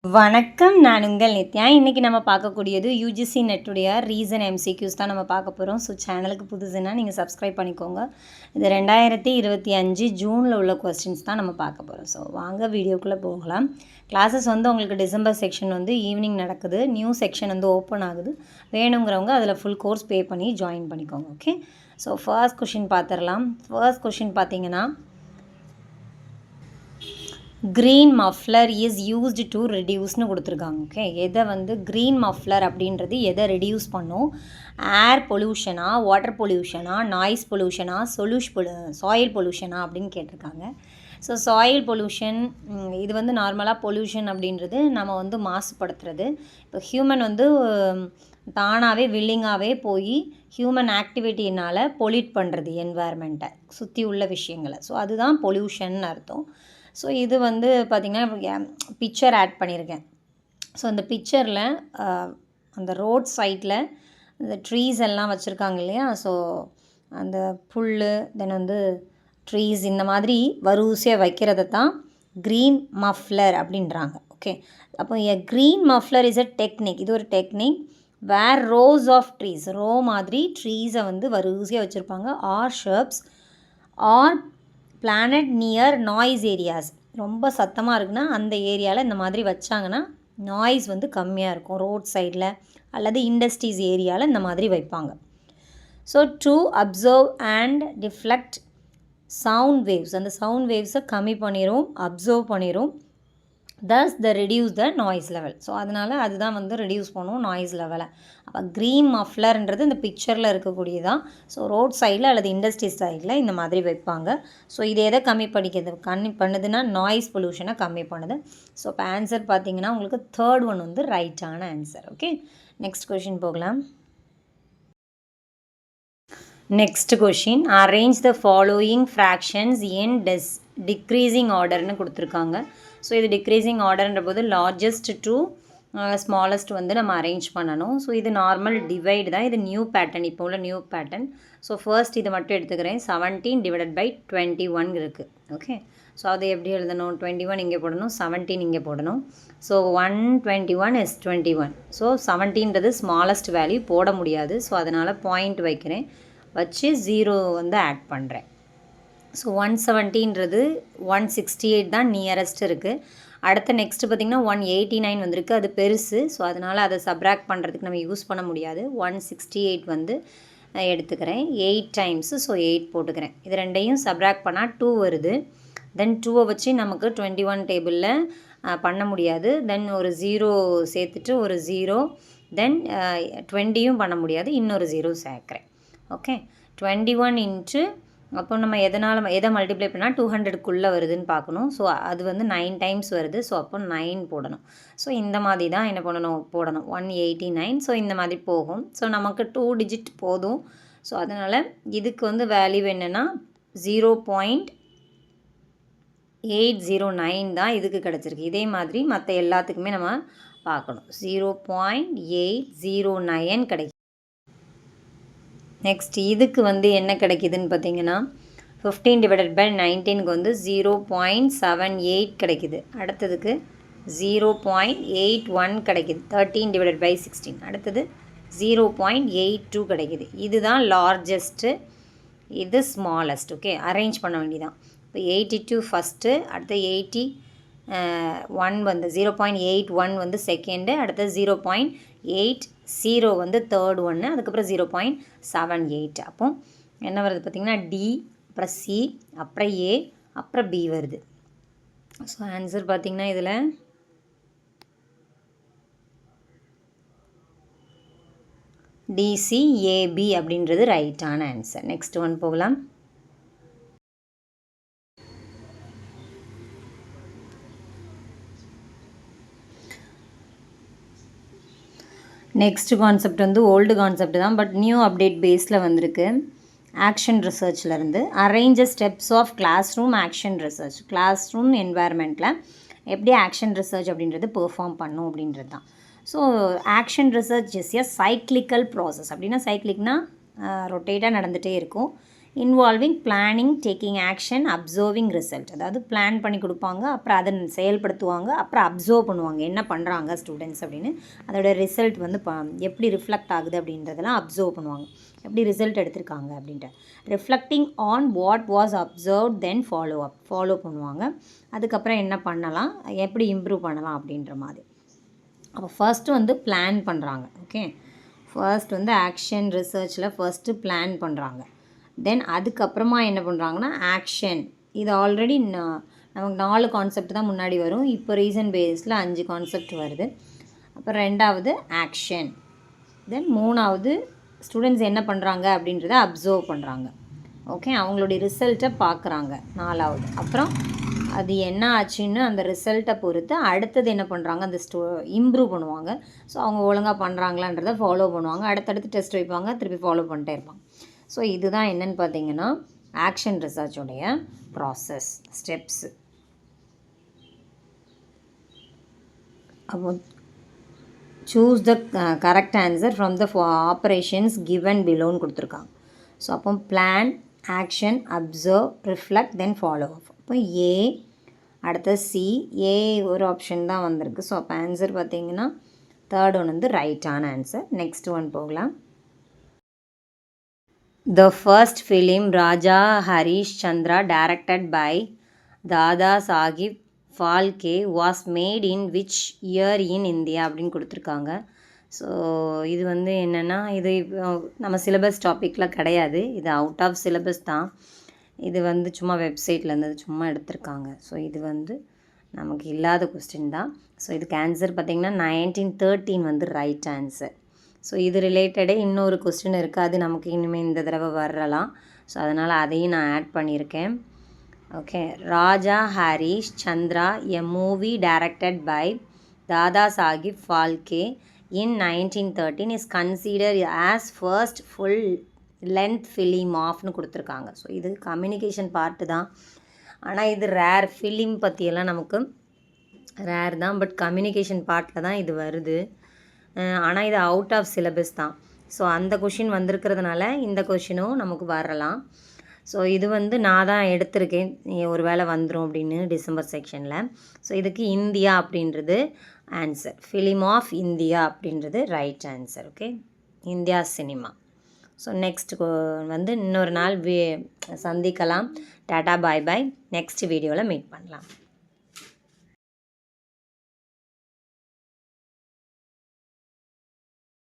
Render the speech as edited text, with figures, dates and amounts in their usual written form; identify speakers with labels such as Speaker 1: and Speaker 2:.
Speaker 1: வணக்கம். நான் உங்கள் நித்யா. இன்றைக்கி நம்ம பார்க்கக்கூடியது யூஜிசி நெட்டுடைய ரீசன் எம்சிக்யூஸ் தான் நம்ம பார்க்க போகிறோம். ஸோ சேனலுக்கு புதுசுன்னா நீங்கள் சப்ஸ்கிரைப் பண்ணிக்கோங்க. இது 2025 ஜூனில் உள்ள கொஸ்டின்ஸ் தான் நம்ம பார்க்க போகிறோம். ஸோ வாங்க வீடியோக்குள்ளே போகலாம். கிளாஸஸ் உங்களுக்கு டிசம்பர் செக்ஷன் ஈவினிங் நடக்குது. நியூ செக்ஷன் ஓப்பன் ஆகுது. வேணுங்கிறவங்க அதில் ஃபுல் கோர்ஸ் பே பண்ணி ஜாயின் பண்ணிக்கோங்க. ஓகே. ஸோ ஃபர்ஸ்ட் கொஷின் பார்த்துடலாம். ஃபர்ஸ்ட் கொஷின் பார்த்தீங்கன்னா, green muffler is used to ரெடியூஸ்னு கொடுத்துருக்காங்க. ஓகே, எதை க்ரீன் மஃப்ளர் அப்படின்றது எதை ரெடியூஸ் பண்ணும்? ஏர் பொல்யூஷனா, வாட்டர் பொல்யூஷனா, நாய்ஸ் பொல்யூஷனா, சாயில் பொல்யூஷனா அப்படின்னு கேட்டிருக்காங்க. ஸோ சாயில் பொல்யூஷன் இது நார்மலாக பொல்யூஷன் அப்படின்றது நம்ம மாசுபடுத்துறது. இப்போ ஹியூமன் தானாகவே வில்லிங்காகவே போய் ஹியூமன் ஆக்டிவிட்டினால் பொல்யூட் பண்ணுறது என்வாயர்மெண்ட்டை, சுற்றி உள்ள விஷயங்களை. ஸோ அதுதான் பொல்யூஷன் அர்த்தம். ஸோ இது பார்த்திங்கன்னா பிக்சர் ஆட் பண்ணியிருக்கேன். ஸோ அந்த பிக்சரில் அந்த ரோட் சைடில் இந்த ட்ரீஸ் எல்லாம் வச்சுருக்காங்க இல்லையா? ஸோ அந்த புல் தென் ட்ரீஸ் இந்த மாதிரி வரிசையாக வைக்கிறத தான் க்ரீன் மஃப்ளர் அப்படின்றாங்க. ஓகே, அப்போ green muffler is a technique. இது ஒரு technique where rows of trees, row மாதிரி ட்ரீஸை வரிசையாக வச்சுருப்பாங்க. Or shrubs or planted near noise areas, ரொம்ப சத்தமாக இருக்குன்னா அந்த ஏரியாவில் இந்த மாதிரி வச்சாங்கன்னா நாய்ஸ் கம்மியாக இருக்கும். ரோட் சைடில் அல்லது இண்டஸ்ட்ரீஸ் ஏரியாவில் இந்த மாதிரி வைப்பாங்க. So to observe and deflect sound waves, அந்த சவுண்ட் வேவ்ஸை கம்மி பண்ணிடும், அப்சர்வ் பண்ணிடும். Thus the reduce the noise level. So அதனால் அதுதான் ரெடியூஸ் பண்ணும் நாய்ஸ் லெவலை. அப்போ க்ரீன் மஃப்ளர்ன்றது இந்த பிக்சரில் இருக்கக்கூடியதான். ஸோ ரோட் சைடில் அல்லது இண்டஸ்ட்ரி சைடில் இந்த மாதிரி வைப்பாங்க. ஸோ இது எதை கம்மி பண்ணுதுன்னா நாய்ஸ் பொல்யூஷனை கம்மி பண்ணுது. ஸோ இப்போ ஆன்சர் பார்த்தீங்கன்னா உங்களுக்கு தேர்ட் ஒன் ரைட்டான ஆன்சர். ஓகே, நெக்ஸ்ட் கொஷின் போகலாம். Next question, arrange the following fractions in decreasing ஆர்டர்னு கொடுத்துருக்காங்க. ஸோ இது டிக்ரீசிங் ஆர்டர்ன்ற போது லார்ஜஸ்ட் டு ஸ்மாலஸ்ட் நம்ம அரேஞ்ச் பண்ணணும். ஸோ இது நார்மல் டிவைடு தான். இது நியூ பேட்டர்ன், இப்போ உள்ள நியூ பேட்டர்ன். ஸோ ஃபர்ஸ்ட் இதை மட்டும் எடுத்துக்கிறேன். 17 டிவைடட் பை 21 இருக்குது. ஓகே, ஸோ அது எப்படி எழுதணும்? 21 இங்கே போடணும், 17 இங்கே போடணும். So 121 is 21. ஸோ 17ன்றது ஸ்மாலஸ்ட் வேல்யூ போட முடியாது. ஸோ அதனால் பாயிண்ட் வைக்கிறேன், வச்சு 0 ஆட் பண்ணுறேன். ஸோ 170ன்றது 168 தான் நியரஸ்ட் இருக்குது. அடுத்த நெக்ஸ்ட்டு பார்த்திங்கன்னா 189 வந்திருக்கு, அது பெருசு. ஸோ அதனால் அதை சப்ராக்ட் பண்ணுறதுக்கு நம்ம யூஸ் பண்ண முடியாது. 168 எடுத்துக்கிறேன். 8 டைம்ஸு, ஸோ 8 போட்டுக்கிறேன். இது ரெண்டையும் சப்ராக்ட் பண்ணால் 2 வருது. தென் 2வை வச்சு நமக்கு 21 டேபிளில் பண்ண முடியாது. தென் ஒரு 0 சேர்த்துட்டு ஒரு 0, தென் 20யும் பண்ண முடியாது, இன்னொரு 0 சேர்க்குறேன். ஓகே, 21 இன்ட்டு அப்போ நம்ம எதை மல்டிப்ளை பண்ணால் 200க்குள்ளே வருதுன்னு பார்க்கணும். ஸோ அது 9 டைம்ஸ் வருது. ஸோ அப்போ 9 போடணும். ஸோ இந்த மாதிரி தான் என்ன போடணும் 189. ஸோ இந்த மாதிரி போகும். ஸோ நமக்கு 2 டிஜிட் போதும். ஸோ அதனால் இதுக்கு வேல்யூ என்னென்னா 0.809 தான் இதுக்கு கிடச்சிருக்கு. இதே மாதிரி மற்ற எல்லாத்துக்குமே நம்ம பார்க்கணும். 0.809 கிடைக்கும். நெக்ஸ்ட் இதுக்கு என்ன கிடைக்குதுன்னு பார்த்தீங்கன்னா 15 டிவைடட் பை 19க்கு 0.78 கிடைக்குது. அடுத்ததுக்கு 0.81 கிடைக்குது. 13 டிவைடட் பை 16. அடுத்தது 0.82 கிடைக்குது. இதுதான் லார்ஜஸ்ட்டு, இது ஸ்மாலஸ்ட். ஓகே, அரேஞ்ச் பண்ண வேண்டியதான். இப்போ 82 ஃபஸ்ட்டு, அடுத்து 81 0.81 செகண்டு, அடுத்தது 0.80 தேர்ட் ஒன்று, அதுக்கப்புறம் 0.78. அப்போ என்ன வருது பார்த்திங்கன்னா டி, அப்புறம் சி, அப்புறம் ஏ, அப்புறம் பி வருது. ஸோ ஆன்சர் பார்த்திங்கன்னா இதில் டிசிஏபி அப்படின்றது ரைட்டான ஆன்சர். நெக்ஸ்ட் ஒன் போகலாம். நெக்ஸ்ட் கான்செப்ட் ஓல்டு கான்செப்ட் தான், பட் நியூ அப்டேட் பேஸில் வந்திருக்கு. ஆக்ஷன் ரிசர்ச்லேருந்து arrange steps of classroom action research. Classroom என்வாயர்மெண்ட்டில் எப்படி ஆக்ஷன் ரிசர்ச் அப்படின்றது பெர்ஃபார்ம் பண்ணும் அப்படின்றது தான். So action research is a cyclical process. அப்படின்னா சைக்ளிக்னால் ரொட்டேட்டாக நடந்துகிட்டே இருக்கும். Involving planning, taking action, observing result. அதாவது பிளான் பண்ணி கொடுப்பாங்க, அப்புறம் அதை செயல்படுத்துவாங்க, அப்புறம் அப்சர்வ் பண்ணுவாங்க என்ன பண்ணுறாங்க ஸ்டூடெண்ட்ஸ் அப்படின்னு. அதோட ரிசல்ட் வந்து எப்படி ரிஃப்ளெக்ட் ஆகுது அப்படின்றதெல்லாம் அப்சர்வ் பண்ணுவாங்க, எப்படி ரிசல்ட் எடுத்திருக்காங்க அப்படின்ட்டு. Reflecting on what was observe, then follow பண்ணுவாங்க. அதுக்கப்புறம் என்ன பண்ணலாம், எப்படி இம்ப்ரூவ் பண்ணலாம் அப்படின்ற மாதிரி. அப்போ ஃபர்ஸ்ட்டு வந்து பிளான் பண்ணுறாங்க. ஓகே, ஃபர்ஸ்ட் வந்து ஆக்ஷன் ரிசர்ச்சில் ஃபர்ஸ்ட்டு பிளான் பண்ணுறாங்க. தென் அதுக்கப்புறமா என்ன பண்ணுறாங்கன்னா ஆக்ஷன். இது ஆல்ரெடி நமக்கு 4 கான்செப்ட் தான் முன்னாடி வரும், இப்போ ரீசன் பேஸில் 5 கான்செப்ட் வருது. அப்புறம் 2வது ஆக்ஷன், தென் 3வது ஸ்டூடெண்ட்ஸ் என்ன பண்ணுறாங்க அப்படின்றத அப்சர்வ் பண்ணுறாங்க. ஓகே, அவங்களுடைய ரிசல்ட்டை பார்க்குறாங்க 4வது. அப்புறம் அது என்ன ஆச்சுன்னு அந்த ரிசல்ட்டை பொறுத்து அடுத்தது என்ன பண்ணுறாங்க, அந்த இம்ப்ரூவ் பண்ணுவாங்க. ஸோ அவங்க ஒழுங்காக பண்ணுறாங்களான்றதை ஃபாலோ பண்ணுவாங்க, அடுத்தடுத்து டெஸ்ட் வைப்பாங்க, திருப்பி ஃபாலோ பண்ணிட்டே இருப்பாங்க. ஸோ இதுதான் என்னென்னு பார்த்தீங்கன்னா ஆக்ஷன் ரிசர்ச்சோடைய ப்ராசஸ் ஸ்டெப்ஸு. அப்போ choose the correct answer from the operations given பிலோன்னு கொடுத்துருக்காங்க. ஸோ அப்போ plan, action, observe, reflect, then follow up. அப்போ ஏ, அடுத்த சி. ஏ ஒரு ஆப்ஷன் தான் வந்திருக்கு. ஸோ அப்போ ஆன்சர் பார்த்தீங்கன்னா தேர்ட் ஒன் வந்து ரைட்டான ஆன்சர். நெக்ஸ்ட் ஒன் போகலாம். The first film Raja Harish Chandra directed by Dada Saheb Phalke was made in which year in India அப்படின்னு கொடுத்துருக்காங்க. ஸோ இது வந்து என்னென்னா, இது நம்ம சிலபஸ் டாப்பிக்கில் கிடையாது, இது அவுட் ஆஃப் சிலபஸ் தான். இது வந்து சும்மா வெப்சைட்டில் இருந்தது சும்மா எடுத்திருக்காங்க. ஸோ இது வந்து நமக்கு இல்லாத கொஸ்டின் தான். ஸோ இதுக்கு ஆன்சர் பார்த்திங்கன்னா 1913 வந்து ரைட் ஆன்சர். ஸோ இது ரிலேட்டடே இன்னொரு கொஸ்டின் இருக்குது, அது நமக்கு இனிமேல் இந்த தடவை வரலாம். ஸோ அதனால் அதையும் நான் ஆட் பண்ணியிருக்கேன். Okay, Raja Harishchandra, a movie directed by Dadasaheb Phalke in 1913 is considered as first full length film ஆஃப்னு கொடுத்துருக்காங்க. ஸோ இது கம்யூனிகேஷன் பார்ட்டு தான், ஆனால் இது ரேர். ஃபிலிம் பற்றியெல்லாம் நமக்கு ரேர் தான், பட் கம்யூனிகேஷன் பார்ட்டில் தான் இது வருது. ஆனால் இது அவுட் ஆஃப் சிலபஸ் தான். ஸோ அந்த கொஷின் வந்திருக்கிறதுனால இந்த கொஷினும் நமக்கு வரலாம். ஸோ இது வந்து நான் தான் எடுத்திருக்கேன், ஒரு வேளை வந்துடும் அப்படின்னு டிசம்பர் செக்ஷனில். ஸோ இதுக்கு இந்தியா அப்படின்றது ஆன்சர், ஃபிலிம் ஆஃப் இந்தியா அப்படின்றது right answer. Okay, India cinema. So next வந்து இன்னொரு நாள் சந்திக்கலாம். டாட்டா பாய் பாய். நெக்ஸ்ட் வீடியோவில் மீட் பண்ணலாம்.